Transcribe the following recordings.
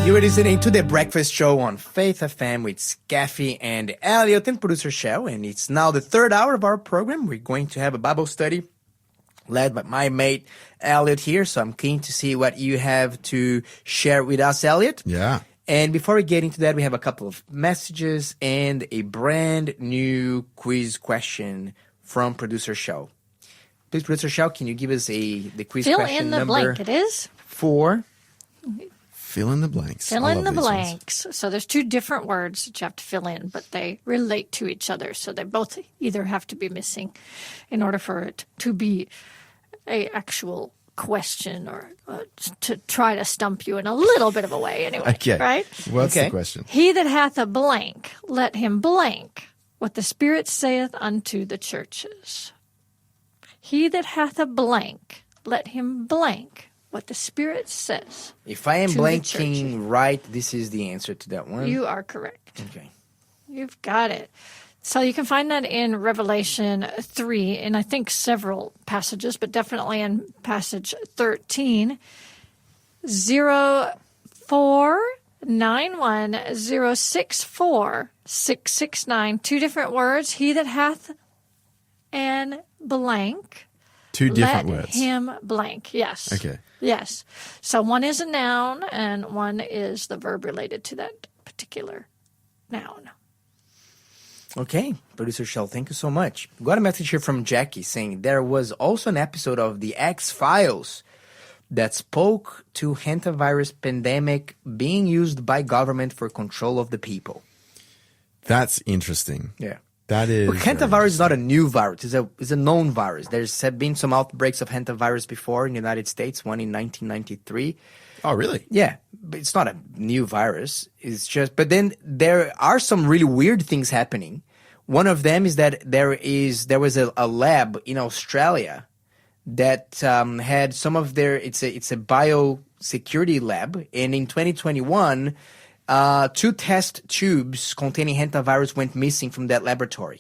You are listening to The Breakfast Show on Faith FM with Skafy and Elliot and producer Shell, and it's now the third hour of our program. We're going to have a Bible study led by my mate Elliot here, so I'm keen to see what you have to share with us, Elliot. Yeah. And before we get into that, we have a couple of messages and a brand new quiz question from producer Shell. Please, producer Shell, can you give us the quiz Fill question in the number blank, it is. 4? Fill in the blanks. Fill in the blanks. So there's two different words that you have to fill in, but they relate to each other. So they both either have to be missing in order for it to be a actual question or to try to stump you in a little bit of a way anyway. Okay. Right? What's the question? He that hath a blank, let him blank what the Spirit saith unto the churches. He that hath a blank, let him blank what the Spirit says. If I am blanking right, this is the answer to that one. You are correct. Okay. You've got it. So you can find that in Revelation 3, and I think several passages, but definitely in passage 13, 0491064669. Two different words. He that hath an blank. Two different let words. him blank. Yes. Okay. Yes. So one is a noun and one is the verb related to that particular noun. Okay, producer Shell, thank you so much. We got a message here from Jackie saying there was also an episode of the X-Files that spoke to hantavirus pandemic being used by government for control of the people. That's interesting. Yeah. That is. But hantavirus is not a new virus. It's a known virus. There's have been some outbreaks of hantavirus before in the United States, one in 1993. Oh, really? Yeah, but it's not a new virus. It's just, but then there are some really weird things happening. One of them is that there was a lab in Australia that had some of their, it's a biosecurity lab, and in 2021, 2 test tubes containing hantavirus went missing from that laboratory.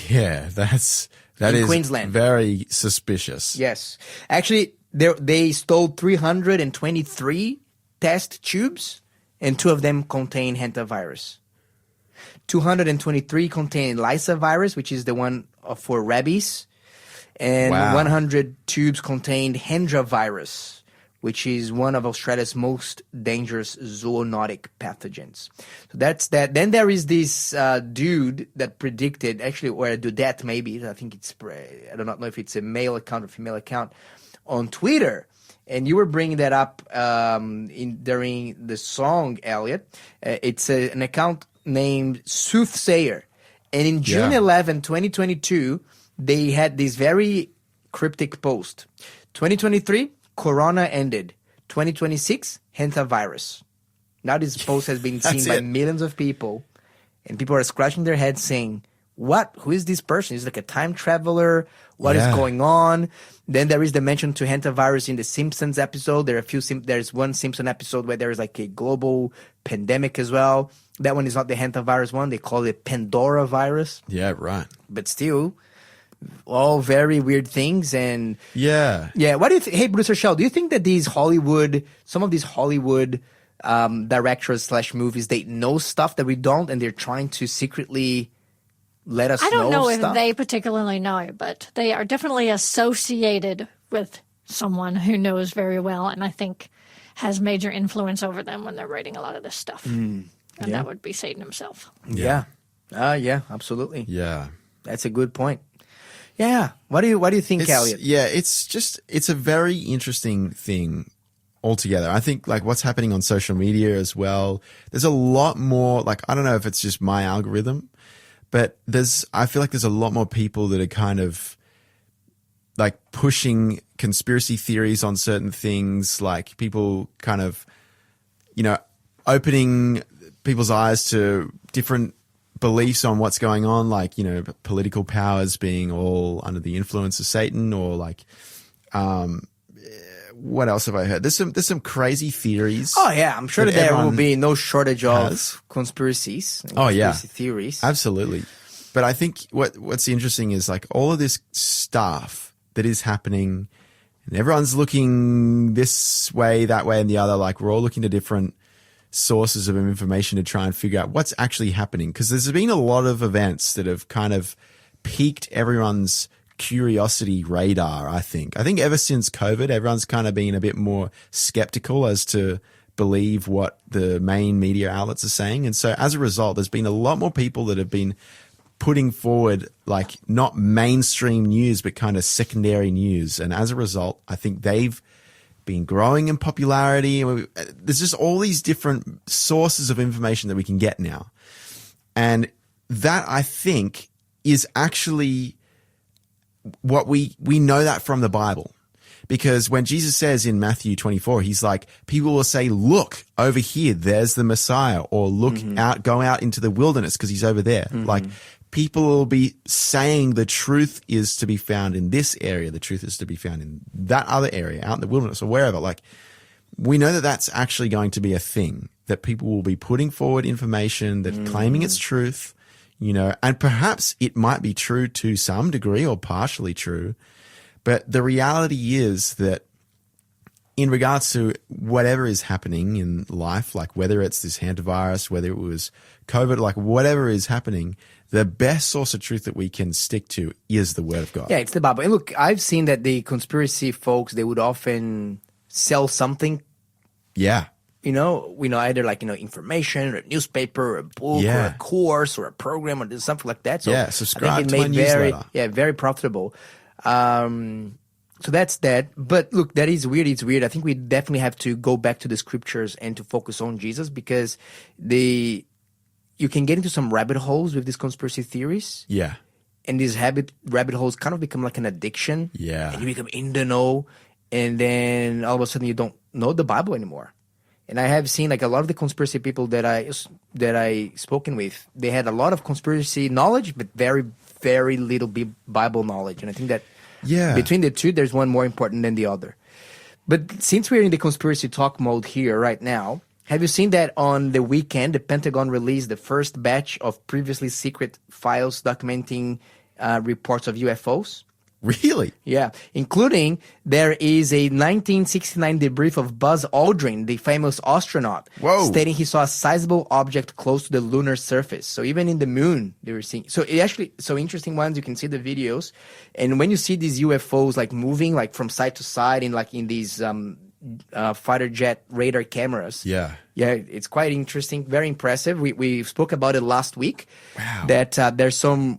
Yeah, that is Queensland. Very suspicious. Yes, actually, they stole 323 test tubes, and 2 of them contain hantavirus. 223 contain Lyssa virus, which is the one for rabies, and 100 tubes contained Hendra virus, which is one of Australia's most dangerous zoonotic pathogens. So that's that. Then there is this dude that predicted, actually, or a dudette maybe, I think it's, I do not know if it's a male account or female account, on Twitter. And you were bringing that up during the song, Elliot. It's an account named Soothsayer. And in June 11, 2022, they had this very cryptic post. 2023, Corona ended. 2026, hantavirus. Now this post has been seen by millions of people. And people are scratching their heads saying, what? Who is this person? Is like a time traveler? What is going on? Then there is the mention to hantavirus in the Simpsons episode. There's one Simpson episode where there is like a global pandemic as well. That one is not the hantavirus one. They call it Pandora virus. Yeah, right. But still, all very weird things. And yeah. What do you think? Hey, producer Shell, do you think that some of these Hollywood directors / movies, they know stuff that we don't, and they're trying to secretly let us know? I don't know stuff? if they particularly know, but they are definitely associated with someone who knows very well, and I think has major influence over them when they're writing a lot of this stuff. And that would be Satan himself. Yeah, absolutely. Yeah, that's a good point. Yeah, what do you think, Elliot? Yeah, it's a very interesting thing altogether. I think like what's happening on social media as well. There's a lot more. Like I don't know if it's just my algorithm, but I feel like there's a lot more people that are kind of like pushing conspiracy theories on certain things, like people kind of, opening people's eyes to different beliefs on what's going on, like, political powers being all under the influence of Satan, or like, what else have I heard? There's some crazy theories. Oh yeah, I'm sure that there will be no shortage of conspiracies. Conspiracy theories. Absolutely. But I think what's interesting is like all of this stuff that is happening, and everyone's looking this way, that way, and the other. Like we're all looking to different sources of information to try and figure out what's actually happening. Because there's been a lot of events that have kind of piqued everyone's curiosity radar, I think. I think ever since COVID, everyone's kind of been a bit more skeptical as to believe what the main media outlets are saying. And so as a result, there's been a lot more people that have been putting forward like not mainstream news, but kind of secondary news. And as a result, I think they've been growing in popularity. There's just all these different sources of information that we can get now. And that, I think, is actually what we know that from the Bible. Because when Jesus says in Matthew 24, he's like, people will say, look over here, there's the Messiah, or look out, go out into the wilderness because he's over there. Like, people will be saying the truth is to be found in this area. The truth is to be found in that other area, out in the wilderness or wherever. Like, we know that that's actually going to be a thing, that people will be putting forward information that claiming it's truth, you know, and perhaps it might be true to some degree or partially true. But the reality is that in regards to whatever is happening in life, like whether it's this hantavirus, whether it was COVID, like whatever is happening, the best source of truth that we can stick to is the Word of God. Yeah, it's the Bible. And look, I've seen that the conspiracy folks, they would often sell something. Yeah. Either like, information or a newspaper or a book or a course or a program or something like that. So yeah, subscribe I think to my newsletter. Very profitable. So that's that. But look, that is weird. It's weird. I think we definitely have to go back to the scriptures and to focus on Jesus, because you can get into some rabbit holes with these conspiracy theories. Yeah. And these rabbit holes kind of become like an addiction. Yeah. And you become in the know. And then all of a sudden you don't know the Bible anymore. And I have seen like a lot of the conspiracy people that I spoken with, they had a lot of conspiracy knowledge, but very, very little Bible knowledge. And I think that between the two, there's one more important than the other. But since we're in the conspiracy talk mode here right now, have you seen that on the weekend, the Pentagon released the first batch of previously secret files documenting reports of UFOs? Really? Yeah, including there is a 1969 debrief of Buzz Aldrin, the famous astronaut, stating he saw a sizable object close to the lunar surface. So even in the moon, they were seeing. So it actually, so interesting ones. You can see the videos, and when you see these UFOs like moving like from side to side in these fighter jet radar cameras. Yeah, it's quite interesting, very impressive. We spoke about it last week. Wow. That there's some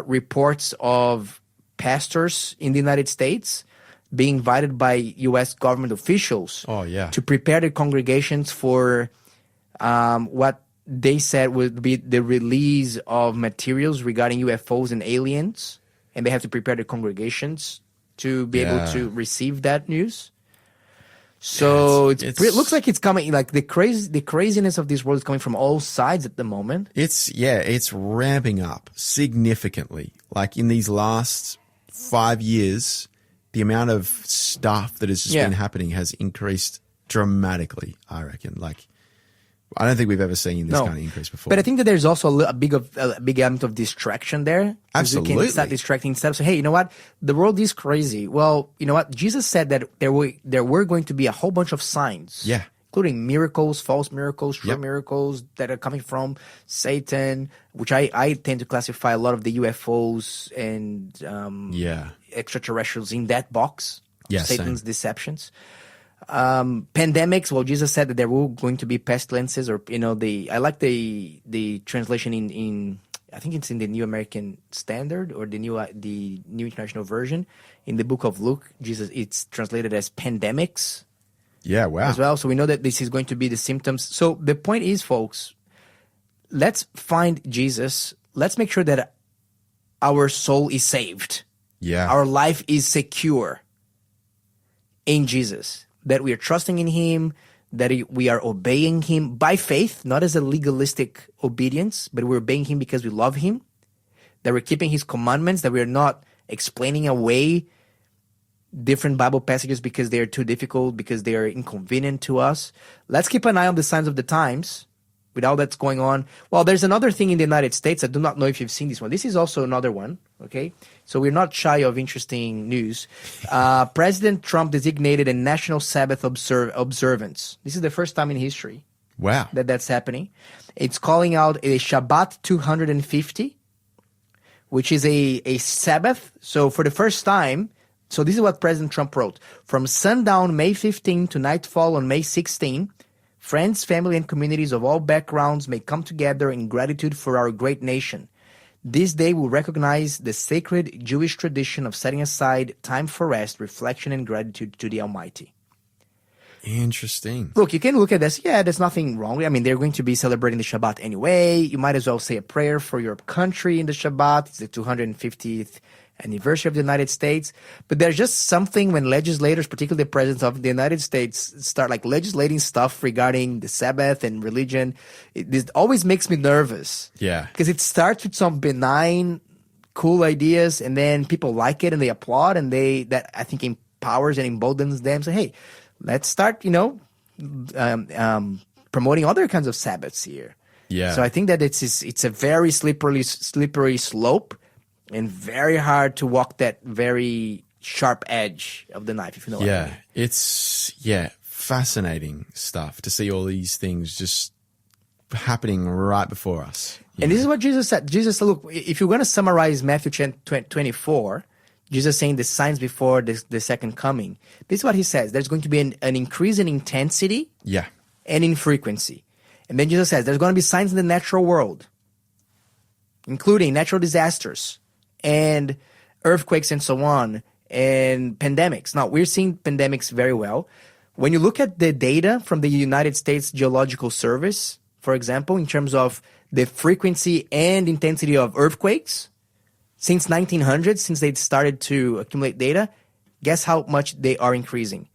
reports of pastors in the United States being invited by U.S. government officials to prepare their congregations for what they said would be the release of materials regarding UFOs and aliens, and they have to prepare their congregations to be able to receive that news. So it looks like it's coming, like the craziness of this world is coming from all sides at the moment. It's ramping up significantly. Like in these last 5 years, the amount of stuff that has just been happening has increased dramatically, I reckon. Like, I don't think we've ever seen this kind of increase before. But I think that there's also a big element of distraction there. Absolutely. You can start distracting instead of saying, hey, you know what? The world is crazy. Well, you know what? Jesus said that there were going to be a whole bunch of signs. Yeah. Including miracles, false miracles, true miracles that are coming from Satan, which I tend to classify a lot of the UFOs and extraterrestrials in that box. Satan's deceptions. Pandemics, well, Jesus said that there were going to be pestilences, or I like the translation in I think it's in the New American Standard or the New International Version. In the book of Luke, it's translated as pandemics. Yeah, wow. As well, so we know that this is going to be the symptoms. So the point is, folks, let's find Jesus. Let's make sure that our soul is saved. Yeah. Our life is secure in Jesus. That we are trusting in Him, that we are obeying Him by faith, not as a legalistic obedience, but we're obeying Him because we love Him, that we're keeping His commandments, that we're not explaining away different Bible passages because they are too difficult, because they are inconvenient to us. Let's keep an eye on the signs of the times with all that's going on. Well, there's another thing in the United States. I do not know if you've seen this one. This is also another one, okay? So we're not shy of interesting news. President Trump designated a national Sabbath observance. This is the first time in history. Wow. That's happening. It's calling out a Shabbat 250, which is a Sabbath. So for the first time, so this is what President Trump wrote. From sundown May 15 to nightfall on May 16, friends, family, and communities of all backgrounds may come together in gratitude for our great nation. This day will recognize the sacred Jewish tradition of setting aside time for rest, reflection, and gratitude to the Almighty. Interesting. Look, you can look at this. Yeah, there's nothing wrong. I mean, they're going to be celebrating the Shabbat anyway. You might as well say a prayer for your country in the Shabbat. It's the 250th anniversary of the United States. But there's just something when legislators, particularly the presidents of the United States, start like legislating stuff regarding the Sabbath and religion. This always makes me nervous. Yeah. Because it starts with some benign, cool ideas, and then people like it and they applaud, and that I think empowers and emboldens them. Say, hey, let's start, promoting other kinds of Sabbaths here. Yeah. So I think that it's a very slippery slope, and very hard to walk that very sharp edge of the knife, if you know what I mean. It's fascinating stuff to see all these things just happening right before us. And this is what Jesus said. Jesus said, look, if you're going to summarize Matthew 24, Jesus saying the signs before the second coming, this is what he says. There's going to be an increase in intensity and in frequency. And then Jesus says there's going to be signs in the natural world, including natural disasters and earthquakes and so on, and pandemics. Now, we're seeing pandemics very well. When you look at the data from the United States Geological Service, for example, in terms of the frequency and intensity of earthquakes, since 1900, since they started to accumulate data, guess how much they are increasing?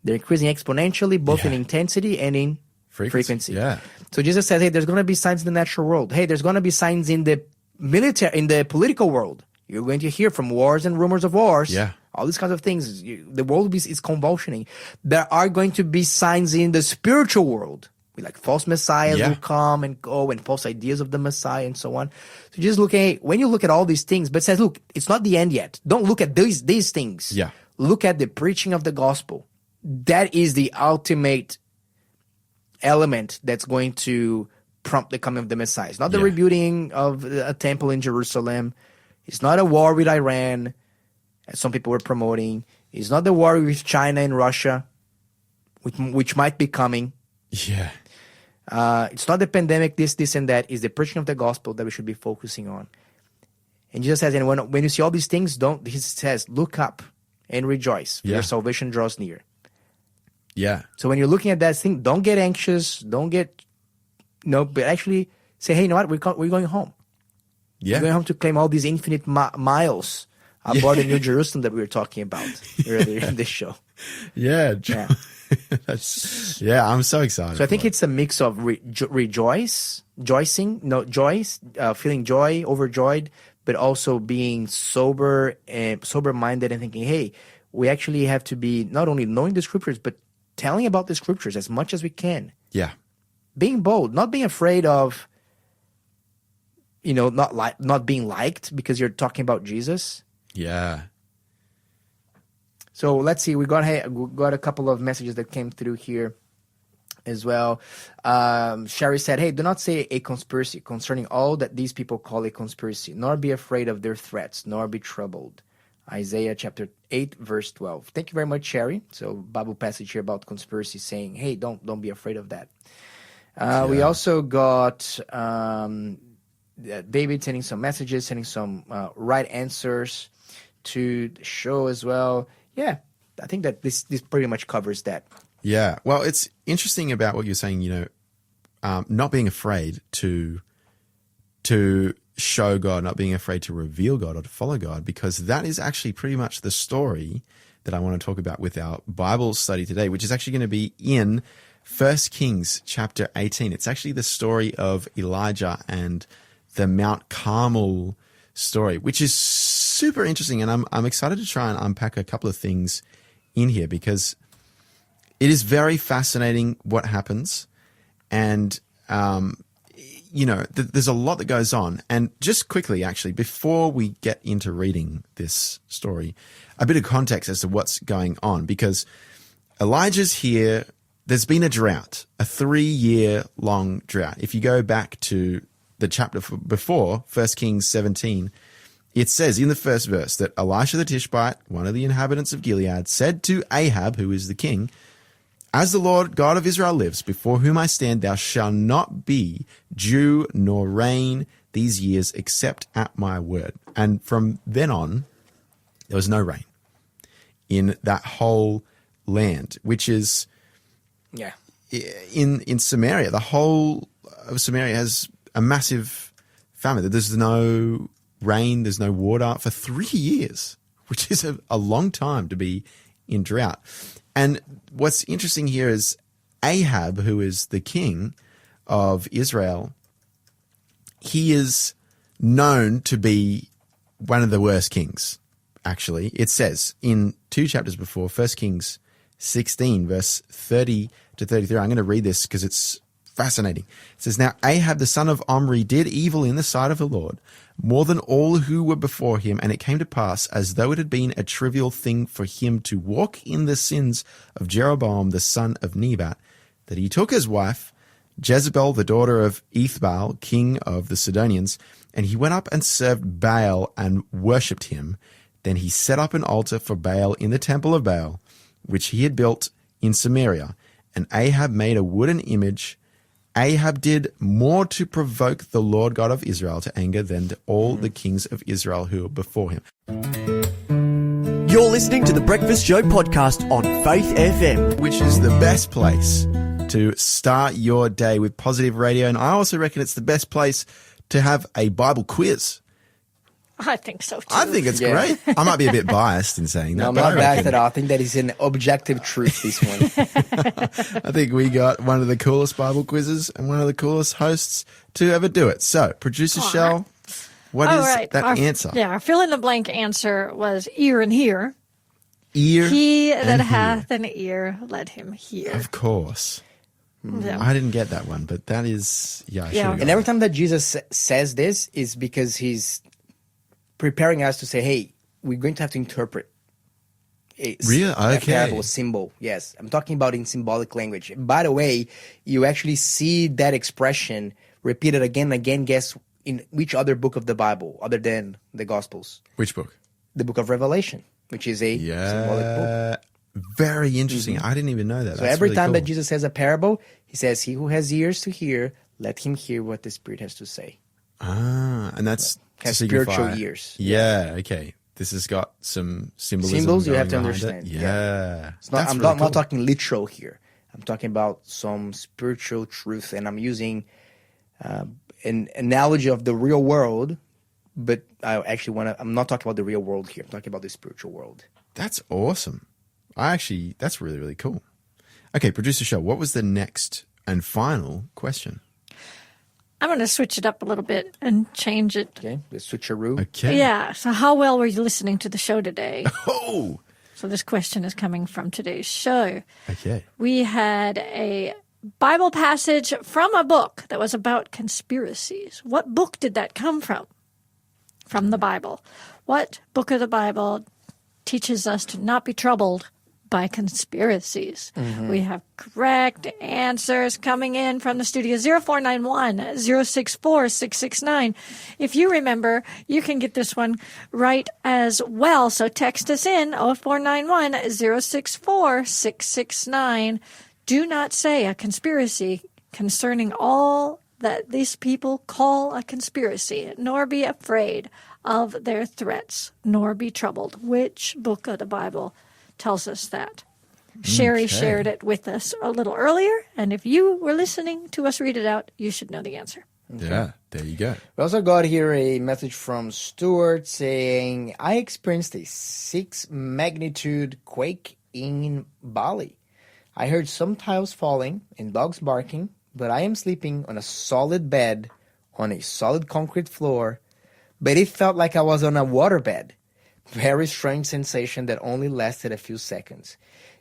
They're increasing exponentially, both in intensity and in frequency. Yeah. So Jesus says, hey, there's going to be signs in the natural world. Hey, there's going to be signs in the military, in the political world. You're going to hear from wars and rumors of wars. Yeah. All these kinds of things. The world is convulsioning. There are going to be signs in the spiritual world. Like false messiahs will come and go, and false ideas of the Messiah and so on. So just when you look at all these things, but it says, look, it's not the end yet. Don't look at these things. Yeah. Look at the preaching of the gospel. That is the ultimate element that's going to prompt the coming of the Messiah. It's not the rebuilding of a temple in Jerusalem. It's not a war with Iran, as some people were promoting. It's not the war with China and Russia, which might be coming. Yeah. It's not the pandemic, this, and that. It's the preaching of the gospel that we should be focusing on. And Jesus says, and when you see all these things, he says, look up and rejoice, for your salvation draws near. Yeah. So when you're looking at that thing, don't get anxious, but actually say, hey, you know what, we're going home. Yeah. We're going home to claim all these infinite miles aboard the New Jerusalem that we were talking about earlier in this show. Yeah. I'm so excited. So I think it's a mix of feeling joy, overjoyed, but also being sober-minded and thinking, hey, we actually have to be not only knowing the scriptures, but telling about the scriptures as much as we can. Yeah. Being bold, not being afraid of, not being liked because you're talking about Jesus. Yeah. So let's see. We got a couple of messages that came through here as well. Sherry said, hey, do not say a conspiracy concerning all that these people call a conspiracy, nor be afraid of their threats, nor be troubled. Isaiah chapter 8, verse 12. Thank you very much, Sherry. So Bible passage here about conspiracy saying, hey, don't be afraid of that. We also got David sending some messages, sending some right answers to the show as well. Yeah, I think that this pretty much covers that. Yeah. Well, it's interesting about what you're saying, not being afraid to show God, not being afraid to reveal God or to follow God, because that is actually pretty much the story that I want to talk about with our Bible study today, which is actually going to be in 1 Kings chapter 18. It's actually the story of Elijah and the Mount Carmel story, which is super interesting. And I'm excited to try and unpack a couple of things in here because it is very fascinating what happens. And, there's a lot that goes on. And just quickly, actually, before we get into reading this story, a bit of context as to what's going on, because Elijah's here there's been a drought, a 3-year-long drought. If you go back to the chapter before, 1 Kings 17, it says in the first verse that Elisha the Tishbite, one of the inhabitants of Gilead, said to Ahab, who is the king, "As the Lord God of Israel lives, before whom I stand, there shall not be dew nor rain these years except at my word." And from then on, there was no rain in that whole land, which is in Samaria. The whole of Samaria has a massive famine. There's no rain, there's no water for 3 years, which is a long time to be in drought. And what's interesting here is Ahab, who is the king of Israel, he is known to be one of the worst kings, actually. It says in 2 chapters before, 1 Kings 16, verse 30 to 33. I'm going to read this because it's fascinating. It says, "Now Ahab the son of Omri did evil in the sight of the Lord, more than all who were before him, and it came to pass, as though it had been a trivial thing for him to walk in the sins of Jeroboam the son of Nebat, that he took as wife Jezebel the daughter of Ethbaal, king of the Sidonians, and he went up and served Baal and worshipped him. Then he set up an altar for Baal in the temple of Baal, which he had built in Samaria, and Ahab made a wooden image. Ahab did more to provoke the Lord God of Israel to anger than all the kings of Israel who were before him." You're listening to the Breakfast Show podcast on Faith FM. Which is the best place to start your day with positive radio. And I also reckon it's the best place to have a Bible quiz. I think so, too. I think it's great. I might be a bit biased in saying that. No, I'm but not I biased reckon- at all. I think that is an objective truth, this one. I think we got one of the coolest Bible quizzes and one of the coolest hosts to ever do it. So, producer Shell, what is that answer? Yeah, our fill-in-the-blank answer was ear and hear. Ear He and that hear. hath an ear, let him hear. Of course. Yeah. I didn't get that one, but that is, I should have got And every that. time that Jesus says this is because he's preparing us to say, hey, we're going to have to interpret a parable, symbol. Yes, I'm talking about in symbolic language. By the way, you actually see that expression repeated again and again. Guess in which other book of the Bible other than the Gospels? Which book? The book of Revelation, which is a symbolic book. Very interesting. I didn't even know that. So That's every really time cool. that Jesus says a parable, he says, he who has ears to hear, let him hear what the Spirit has to say. And that's Has to signify- spiritual ears. Yeah, okay. This has got some symbolism. Symbols you going have to behind it. understand. Yeah. It's not, That's I'm, really not, cool. not talking literal here. I'm talking about some spiritual truth, and I'm using an analogy of the real world, but I actually I'm not talking about the real world here. I'm talking about the spiritual world. That's awesome. That's really, really cool. Okay, producer Shell, what was the next and final question? I'm going to switch it up a little bit and change it. Okay, the switcheroo. Okay. Yeah, so how well were you listening to the show today? Oh, So this question is coming from today's show. okay. We had a Bible passage from a book that was about conspiracies. What book did that come from? From the Bible. What book of the Bible teaches us to not be troubled by conspiracies? We have correct answers coming in from the studio. 0491 064 669. If you remember, you can get this one right as well. So text us in 0491 064 669. Do not say a conspiracy concerning all that these people call a conspiracy, nor be afraid of their threats, nor be troubled. Which book of the Bible tells us that? Sherry shared it with us a little earlier, and if you were listening to us read it out, you should know the answer. Yeah, there you go. We also got here a message from Stuart saying, I experienced a 6 magnitude quake in Bali. I heard some tiles falling and dogs barking, but I am sleeping on a solid bed on a solid concrete floor, but it felt like I was on a waterbed. Very strange sensation that only lasted a few seconds.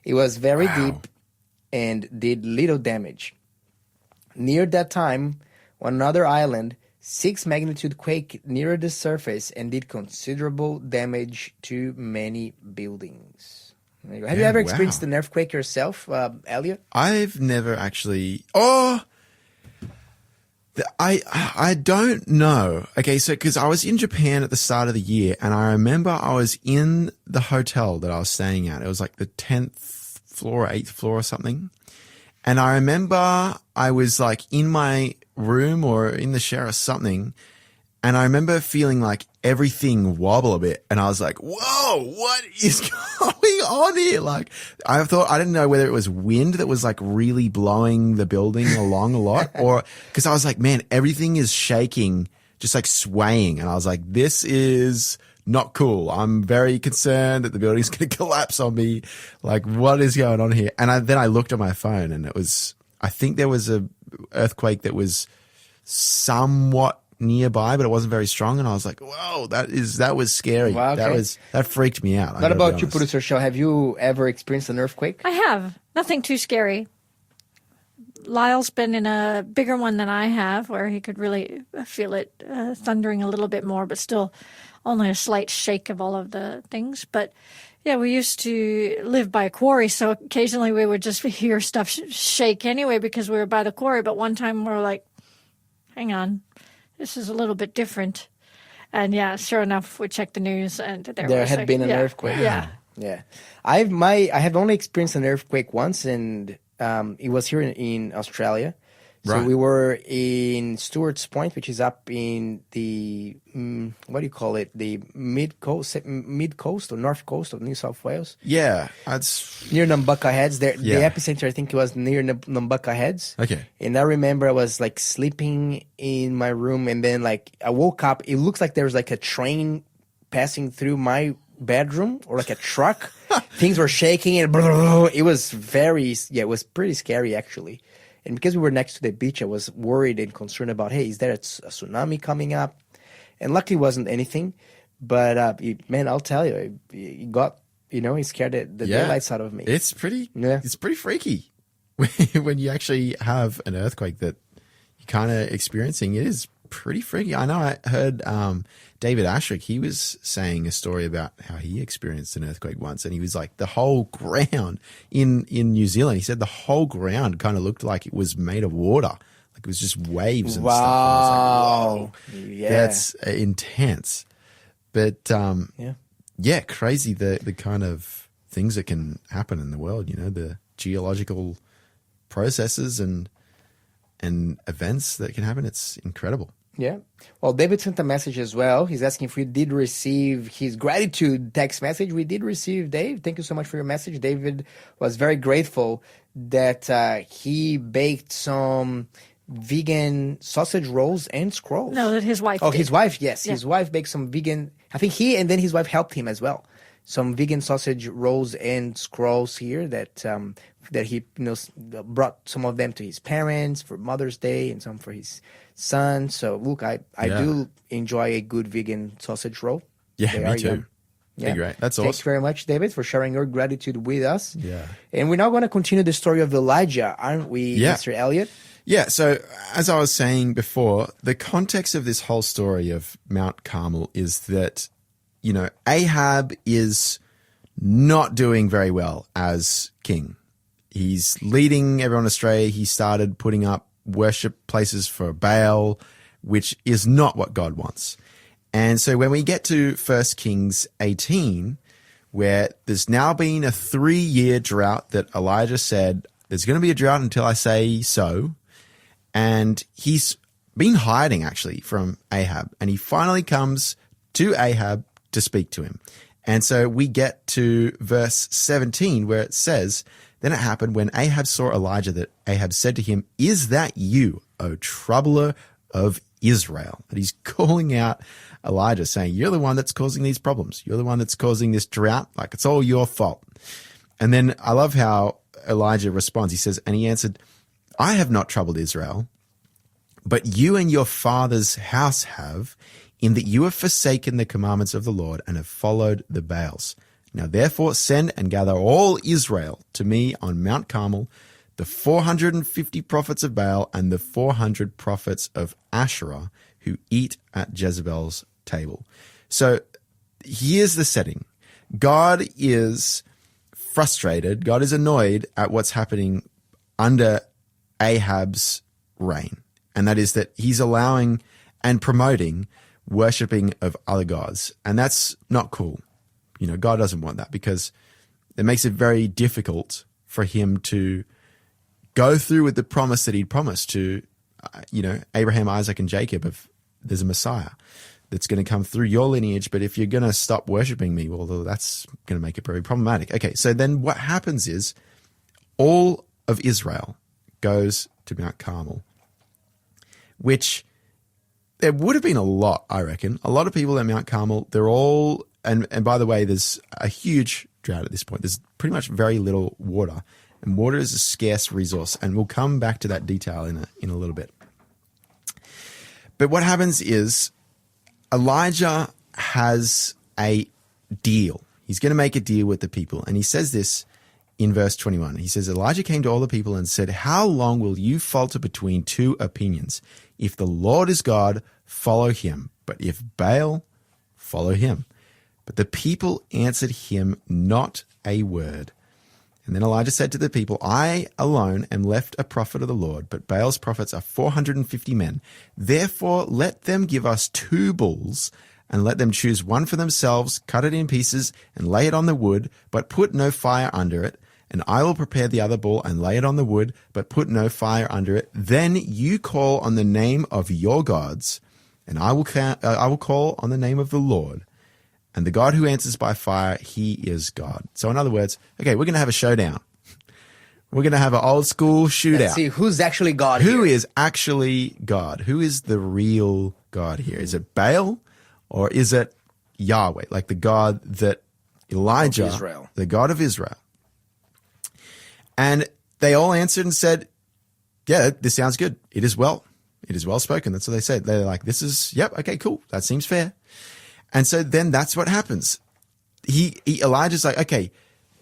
It was very deep and did little damage. Near that time, on another island, 6 magnitude quake near the surface and did considerable damage to many buildings. Have you ever experienced an earthquake yourself, Elliot? I've never actually. I don't know. Okay, so because I was in Japan at the start of the year, and I remember I was in the hotel that I was staying at. It was like the 10th floor, 8th floor or something. And I remember I was like in my room or in the shower or something, and I remember feeling like everything wobble a bit, and I was like, whoa, what is going on here? Like, I didn't know whether it was wind that was like really blowing the building along a lot, or because I was like, man, everything is shaking, just like swaying. And I was like, this is not cool. I'm very concerned that the building's going to collapse on me. Like, what is going on here? And then I looked at my phone, and I think there was a earthquake that was somewhat nearby, but it wasn't very strong, and I was like, whoa, that was scary. Wow, okay. That freaked me out. What about you, producer Shell? Have you ever experienced an earthquake? I have. Nothing too scary. Lyle's been in a bigger one than I have, where he could really feel it thundering a little bit more, but still only a slight shake of all of the things. But yeah, we used to live by a quarry, so occasionally we would just hear stuff shake anyway because we were by the quarry. But one time we were like, hang on, this is a little bit different. And yeah, sure enough, we checked the news, and there had been an earthquake. Yeah. I have only experienced an earthquake once, and it was here in Australia. So we were in Stewart's Point, which is up in the what do you call it? The mid coast or north coast of New South Wales. Yeah, that's near Nambucca Heads. The epicenter, I think, it was near Nambucca Heads. Okay. And I remember I was like sleeping in my room, and then like I woke up. It looks like there was like a train passing through my bedroom, or like a truck. Things were shaking, and it was it was pretty scary actually. And because we were next to the beach, I was worried and concerned about, hey, is there a tsunami coming up? And luckily it wasn't anything. But, man, I'll tell you, it scared the daylights out of me. It's pretty freaky when you actually have an earthquake that you're kind of experiencing. It is pretty freaky. I know I heard David Ashrick, he was saying a story about how he experienced an earthquake once, and he was like, the whole ground in New Zealand, he said the whole ground kind of looked like it was made of water. Like it was just waves and stuff. And I was like, whoa, that's intense. But crazy the kind of things that can happen in the world, the geological processes and events that can happen. It's incredible. Yeah. Well, David sent a message as well. He's asking if we did receive his gratitude text message. We did receive, Dave. Thank you so much for your message. David was very grateful that he baked some vegan sausage rolls and scrolls. No, that his wife did. His wife, yes. Yeah. His wife baked some vegan. I think he and then his wife helped him as well. Some vegan sausage rolls and scrolls here that he brought some of them to his parents for Mother's Day and some for his son. So look, I do enjoy a good vegan sausage roll. Yeah, me too. Yeah, great. That's awesome. Thanks very much, David, for sharing your gratitude with us. Yeah. And we're now going to continue the story of Elijah, aren't we, Mr. Elliot? Yeah. So as I was saying before, the context of this whole story of Mount Carmel is that Ahab is not doing very well as king. He's leading everyone astray. He started putting up worship places for Baal, which is not what God wants. And so when we get to 1 Kings 18, where there's now been a 3-year drought that Elijah said, there's going to be a drought until I say so. And he's been hiding actually from Ahab. And he finally comes to Ahab to speak to him. And so we get to verse 17 where it says, then it happened when Ahab saw Elijah that Ahab said to him, is that you, O troubler of Israel? And he's calling out Elijah saying, you're the one that's causing these problems. You're the one that's causing this drought. Like it's all your fault. And then I love how Elijah responds. He says, and he answered, I have not troubled Israel, but you and your father's house have, in that you have forsaken the commandments of the Lord and have followed the Baals. Now therefore send and gather all Israel to me on Mount Carmel, the 450 prophets of Baal and the 400 prophets of Asherah who eat at Jezebel's table. So here's the setting. God is frustrated. God is annoyed at what's happening under Ahab's reign. And that is that he's allowing and promoting worshipping of other gods. And that's not cool. You know, God doesn't want that because it makes it very difficult for him to go through with the promise that he'd promised to, Abraham, Isaac, and Jacob of there's a Messiah that's going to come through your lineage. But if you're going to stop worshiping me, well, that's going to make it very problematic. Okay, so then what happens is all of Israel goes to Mount Carmel, which there would have been a lot, I reckon. A lot of people at Mount Carmel, they're all, and by the way, there's a huge drought at this point. There's pretty much very little water, and water is a scarce resource, and we'll come back to that detail in a little bit. But what happens is Elijah has a deal. He's going to make a deal with the people, and he says this in verse 21. He says, Elijah came to all the people and said, how long will you falter between two opinions? If the Lord is God, follow him. But if Baal, follow him. But the people answered him not a word. And then Elijah said to the people, I alone am left a prophet of the Lord, but Baal's prophets are 450 men. Therefore, let them give us 2 bulls, and let them choose one for themselves, cut it in pieces, and lay it on the wood, but put no fire under it. And I will prepare the other bull and lay it on the wood, but put no fire under it. Then you call on the name of your gods, and I will call on the name of the Lord. And the God who answers by fire, he is God. So in other words, okay, we're going to have a showdown. We're going to have an old school shootout. Let's see who's actually God Who here. is actually God? Who is the real God here? Is it Baal or is it Yahweh, like the God that Elijah, Israel. the God of Israel? And they all answered and said, yeah, this sounds good. It is well. It is well spoken. That's what they said. They're like, yep, okay, cool. That seems fair. And so then that's what happens. Elijah's like, okay,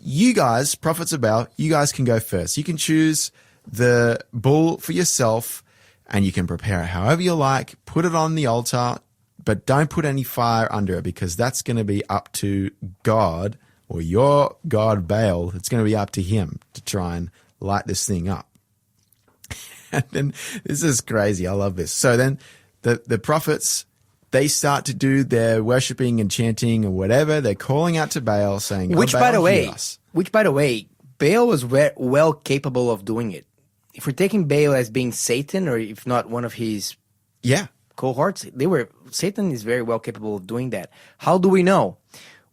you guys, prophets of Baal, you guys can go first. You can choose the bull for yourself and you can prepare it however you like, put it on the altar, but don't put any fire under it because that's going to be up to God or your God Baal. It's going to be up to him to try and light this thing up. And then this is crazy. I love this. So then the prophets, they start to do their worshiping and chanting and whatever. They're calling out to Baal saying, Which, Baal, by the way, Baal was well capable of doing it. If we're taking Baal as being Satan, or if not one of his cohorts, Satan is very well capable of doing that. How do we know?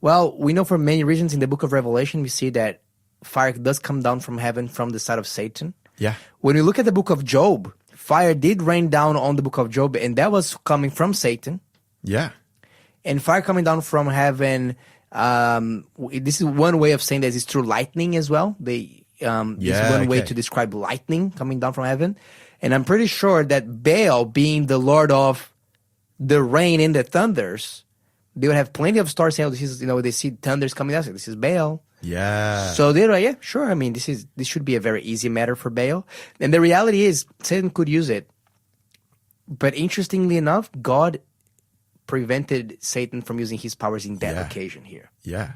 Well, we know for many reasons. In the book of Revelation, we see that fire does come down from heaven from the side of Satan. Yeah. When you look at the book of Job, fire did rain down on the book of Job, and that was coming from Satan. Yeah. And fire coming down from heaven, this is one way of saying that is through lightning as well. This is one way to describe lightning coming down from heaven. And I'm pretty sure that Baal, being the Lord of the rain and the thunders, they would have plenty of stars saying, they see thunders coming down. So this is Baal. Yeah. So they're like, yeah, sure. I mean, this should be a very easy matter for Baal. And the reality is, Satan could use it. But interestingly enough, God prevented Satan from using his powers in that occasion here. Yeah.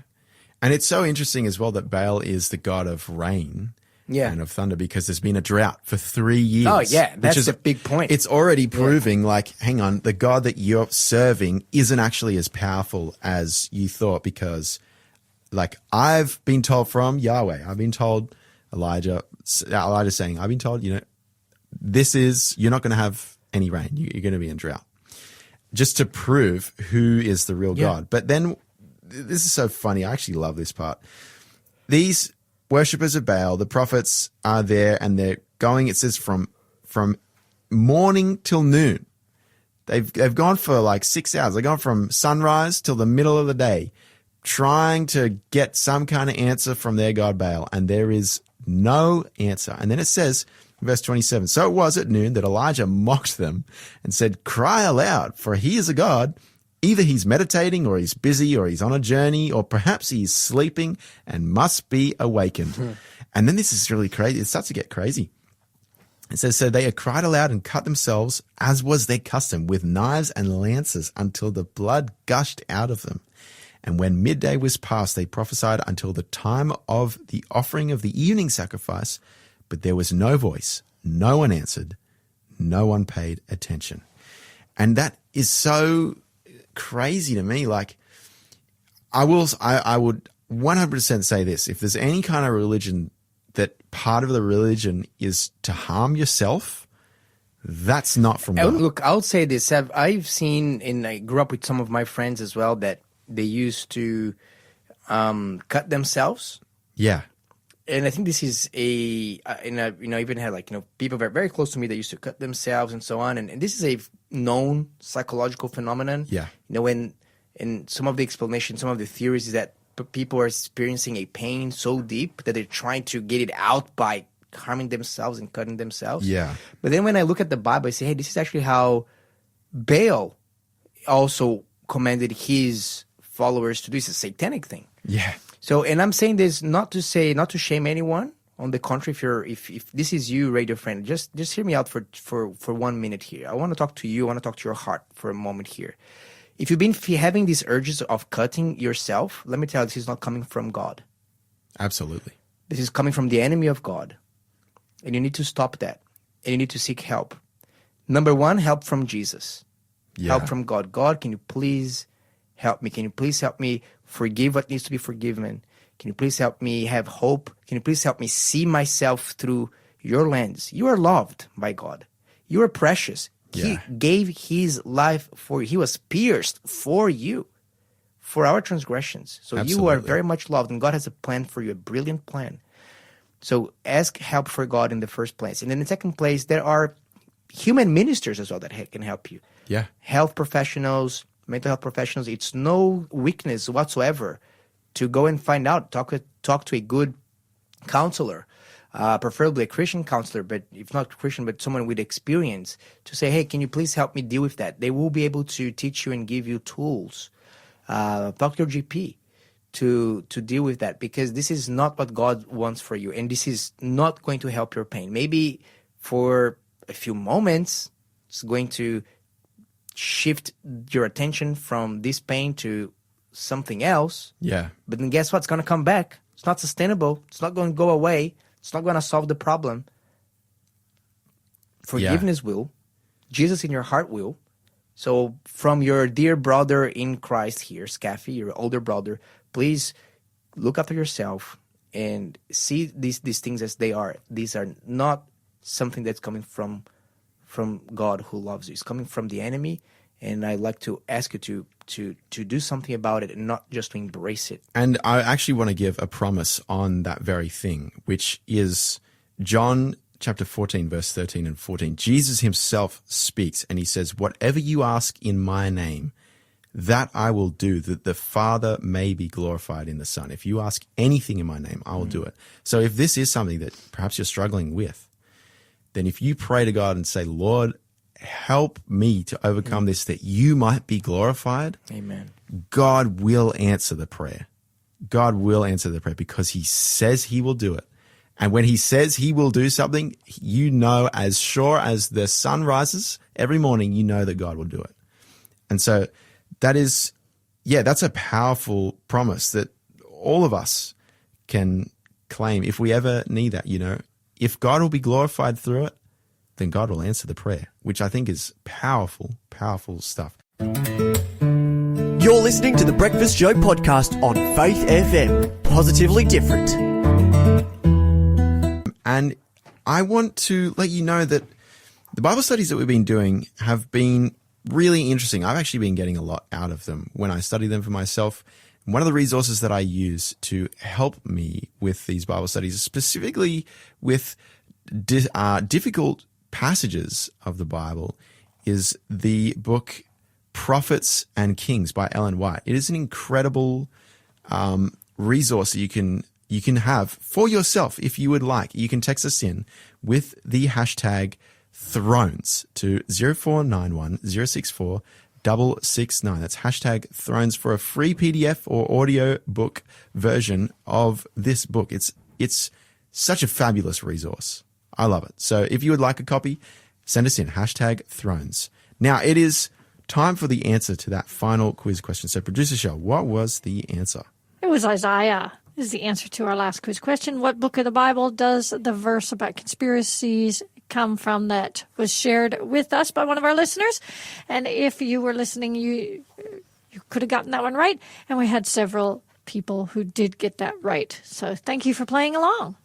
And it's so interesting as well that Baal is the god of rain and of thunder because there's been a drought for 3 years. Oh, yeah. That's a big point. It's already proving hang on, the God that you're serving isn't actually as powerful as you thought because I've been told from Yahweh, I've been told Elijah's saying, I've been told, you're not going to have any rain. You're going to be in drought. Just to prove who is the real God. But then, this is so funny. I actually love this part. These worshippers of Baal, the prophets are there and they're going, it says from morning till noon. They've gone for 6 hours. They've gone from sunrise till the middle of the day trying to get some kind of answer from their God Baal. And there is no answer. And then it says, verse 27, so it was at noon that Elijah mocked them and said, cry aloud, for he is a God. Either he's meditating or he's busy or he's on a journey or perhaps he's sleeping and must be awakened. Mm-hmm. And then this is really crazy. It starts to get crazy. It says, so they had cried aloud and cut themselves, as was their custom, with knives and lances until the blood gushed out of them. And when midday was past, they prophesied until the time of the offering of the evening sacrifice, but there was no voice, no one answered, no one paid attention. And that is so crazy to me. Like, I would 100% say this. If there's any kind of religion that part of the religion is to harm yourself, that's not from God. Look, I'll say this. I've seen, and I grew up with some of my friends as well, that they used to cut themselves. Yeah. And I think this is even had people very, very close to me that used to cut themselves and so on. And this is a known psychological phenomenon. Yeah. And some of the explanations, some of the theories is that people are experiencing a pain so deep that they're trying to get it out by harming themselves and cutting themselves. Yeah. But then when I look at the Bible, I say, hey, this is actually how Baal also commanded his followers to do. It's a satanic thing. Yeah. So, and I'm saying this not to shame anyone. On the contrary, if this is you, radio friend, just hear me out for 1 minute here. I want to talk to you. I want to talk to your heart for a moment here. If you've been having these urges of cutting yourself, let me tell you, this is not coming from God. Absolutely. This is coming from the enemy of God. And you need to stop that. And you need to seek help. Number one, help from Jesus. Yeah. Help from God. God, can you please help me? Can you please help me forgive what needs to be forgiven? Can you please help me have hope? Can you please help me see myself through your lens? You are loved by God. You are precious. Yeah. He gave his life for you. He was pierced for you, for our transgressions. So Absolutely. You are very much loved, and God has a plan for you, a brilliant plan. So ask help for God in the first place. And in the second place, there are human ministers as well that can help you. Yeah. Health professionals, mental health professionals. It's no weakness whatsoever to go and find out, talk to a good counselor, preferably a Christian counselor, but if not Christian, but someone with experience, to say, hey, can you please help me deal with that? They will be able to teach you and give you tools. Talk to your GP to deal with that, because this is not what God wants for you, and this is not going to help your pain. Maybe for a few moments, it's going to shift your attention from this pain to something else. Yeah. But then guess what? It's going to come back. It's not sustainable. It's not going to go away. It's not going to solve the problem. Forgiveness will. Jesus in your heart will. So from your dear brother in Christ here, Skafy, your older brother, please look after yourself and see these things as they are. These are not something that's coming from God who loves you. It's coming from the enemy. And I'd like to ask you to do something about it and not just to embrace it. And I actually want to give a promise on that very thing, which is John chapter 14, verse 13 and 14. Jesus himself speaks and he says, whatever you ask in my name, that I will do, that the Father may be glorified in the Son. If you ask anything in my name, I will do it. So if this is something that perhaps you're struggling with, then if you pray to God and say, Lord, help me to overcome this, that you might be glorified. Amen. God will answer the prayer. God will answer the prayer because he says he will do it. And when he says he will do something, you know, as sure as the sun rises every morning, you know that God will do it. And so that is, that's a powerful promise that all of us can claim if we ever need that, you know. If God will be glorified through it, then God will answer the prayer, which I think is powerful, powerful stuff. You're listening to the Breakfast Show podcast on Faith FM. Positively different. And I want to let you know that the Bible studies that we've been doing have been really interesting. I've actually been getting a lot out of them when I study them for myself. One of the resources that I use to help me with these Bible studies, specifically with difficult passages of the Bible, is the book Prophets and Kings by Ellen White. It is an incredible resource that you can have for yourself if you would like. You can text us in with the hashtag Thrones to 0491 064 669. That's hashtag Thrones for a free PDF or audio book version of this book. It's such a fabulous resource. I love it. So if you would like a copy, send us in hashtag Thrones. Now it is time for the answer to that final quiz question. So, Producer Shell, what was the answer? It was Isaiah is the answer to our last quiz question. What book of the Bible does the verse about conspiracies come from that was shared with us by one of our listeners? And if you were listening, you could have gotten that one right. And we had several people who did get that right. So thank you for playing along.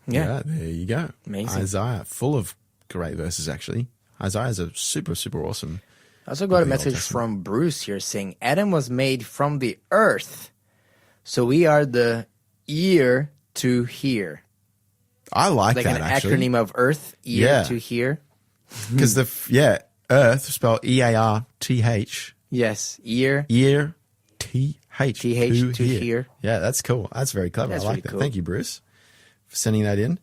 Yeah, there you go. Amazing. Isaiah, full of great verses, actually. Isaiah is a super, super awesome. I also got a message from Bruce here saying, Adam was made from the earth, so we are the ear to hear. I like like that, an actually. acronym of earth, ear to hear. Because earth, spelled E-A-R-T-H. Yes, ear. Ear, T-H. T-H, to hear. Yeah, that's cool. That's very clever. That's I like really that. cool. Thank you, Bruce, for sending that in.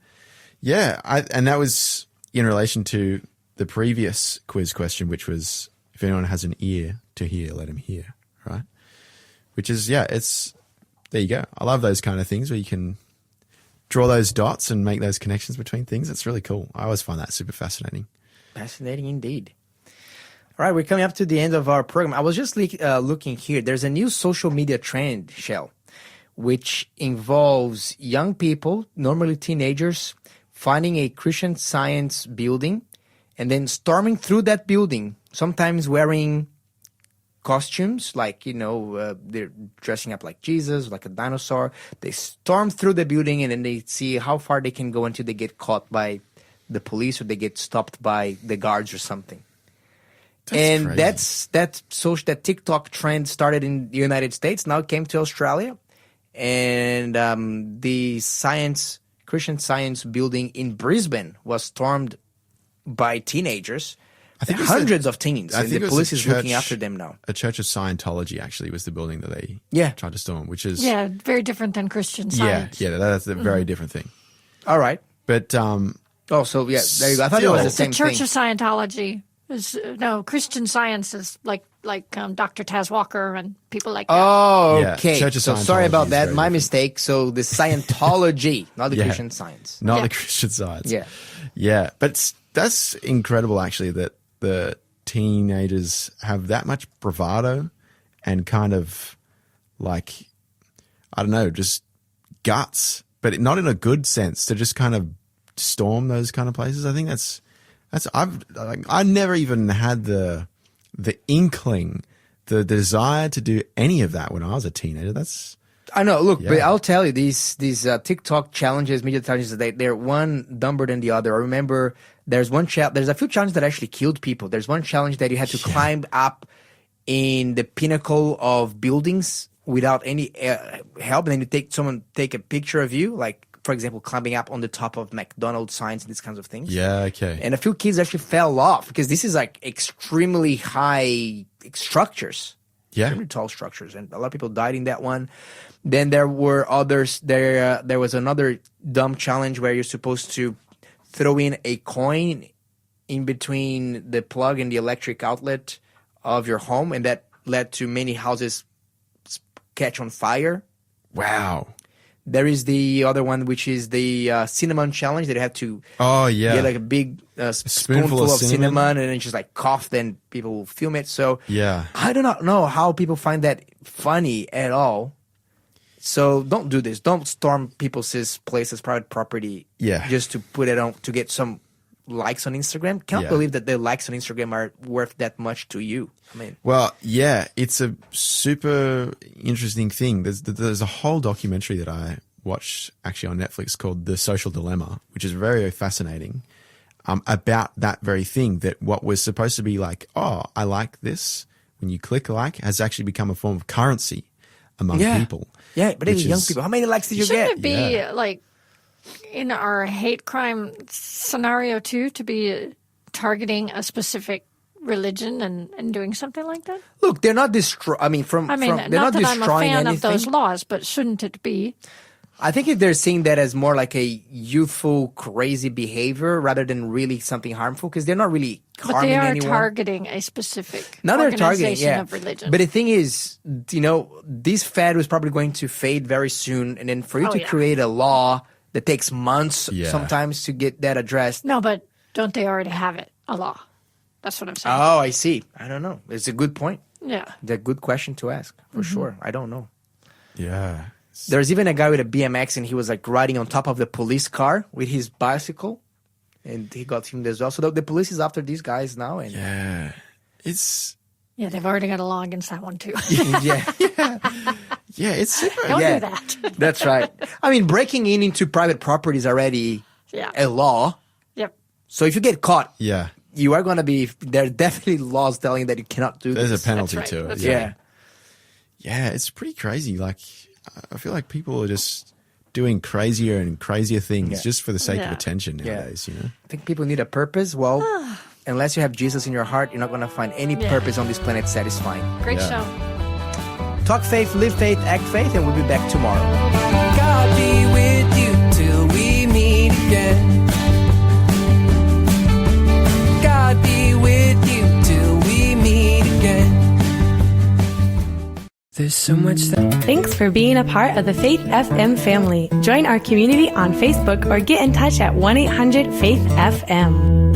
Yeah, and that was in relation to the previous quiz question, which was, if anyone has an ear to hear, let him hear, right? Which is, there you go. I love those kind of things where you can draw those dots and make those connections between things. It's really cool. I always find that super fascinating. Fascinating indeed. All right, we're coming up to the end of our program. I was just looking here. There's a new social media trend, Shell, which involves young people, normally teenagers, finding a Christian Science building and then storming through that building, sometimes wearing costumes, like, they're dressing up like Jesus, like a dinosaur. They storm through the building and then they see how far they can go until they get caught by the police or they get stopped by the guards or something. That's crazy. That TikTok trend started in the United States, now it came to Australia. And the Christian Science building in Brisbane was stormed by teenagers. I think hundreds of teens, and the police is looking after them now. A Church of Scientology actually was the building that they tried to storm, which is very different than Christian Science. Yeah, that's a very different thing. All right, but there you go. I thought it was the same thing. The Church thing. of Scientology is Christian Science is like Dr. Taz Walker and people like that. Oh, Yeah, okay. Church of So sorry Scientology about is that. very My different. mistake. So the Scientology, not the Christian Science. Not the Christian Science. Yeah. But that's incredible, actually, that the teenagers have that much bravado and kind of like, I don't know, just guts, but not in a good sense, to just kind of storm those kind of places. I think I never even had the inkling, the desire to do any of that when I was a teenager. I know. Look, but I'll tell you, these TikTok challenges, media challenges, they're one dumber than the other. I remember there's a few challenges that actually killed people. There's one challenge that you had to climb up in the pinnacle of buildings without any help, and then someone take a picture of you, like, for example, climbing up on the top of McDonald's signs and these kinds of things. Yeah, okay. And a few kids actually fell off because this is like extremely high structures. Yeah. Extremely tall structures. And a lot of people died in that one. Then there were others. There was another dumb challenge where you're supposed to throw in a coin in between the plug and the electric outlet of your home, and that led to many houses catch on fire. Wow. There is the other one, which is the cinnamon challenge that you have to get like a big spoonful of cinnamon and then just like cough, then people will film it. So I do not know how people find that funny at all. So don't do this. Don't storm people's places, private property, just to put it on to get some likes on Instagram. Can't believe that the likes on Instagram are worth that much to you. I mean, it's a super interesting thing. There's a whole documentary that I watched actually on Netflix called The Social Dilemma, which is very, very fascinating, about that very thing, that what was supposed to be like, oh, I like this, when you click like, has actually become a form of currency among people. Yeah, but it's young people. How many likes did you get? Shouldn't it be like in our hate crime scenario too, to be targeting a specific religion and doing something like that? Look, they're not destroying. They're not not that I'm a destroying fan anything of those laws, but shouldn't it be? I think if they're seeing that as more like a youthful, crazy behavior rather than really something harmful, because they're not really harming anyone. But they are targeting a specific they're targeting, organization of religion. But the thing is, this fad was probably going to fade very soon, and then for you to create a law that takes months sometimes to get that addressed. No, but don't they already have it, a law? That's what I'm saying. Oh, I see. I don't know. It's a good point. Yeah. It's a good question to ask, for sure. I don't know. Yeah. There's even a guy with a BMX, and he was like riding on top of the police car with his bicycle, and he got filmed as well. So the police is after these guys now. And Yeah. It's Yeah, they've already got a law against that one, too. yeah, yeah, it's super. Don't Yeah. do that. that's right. I mean, breaking into private property is already Yeah. a law. Yep. So if you get caught, Yeah. you are going to be. There are definitely laws telling you that you cannot do There's this. a penalty That's right. to it. That's Yeah. Yeah, it's pretty crazy. Like, I feel like people are just doing crazier and crazier things Yeah. just for the sake of Yeah. attention nowadays, you know? I think people need a purpose. Well, unless you have Jesus in your heart, you're not going to find any Yeah. purpose on this planet satisfying. Great Yeah. show. Talk faith, live faith, act faith, and we'll be back tomorrow. God be with you till we meet again. God be with you till we meet again. There's so much that Thanks for being a part of the Faith FM family. Join our community on Facebook or get in touch at 1-800-FAITH-FM.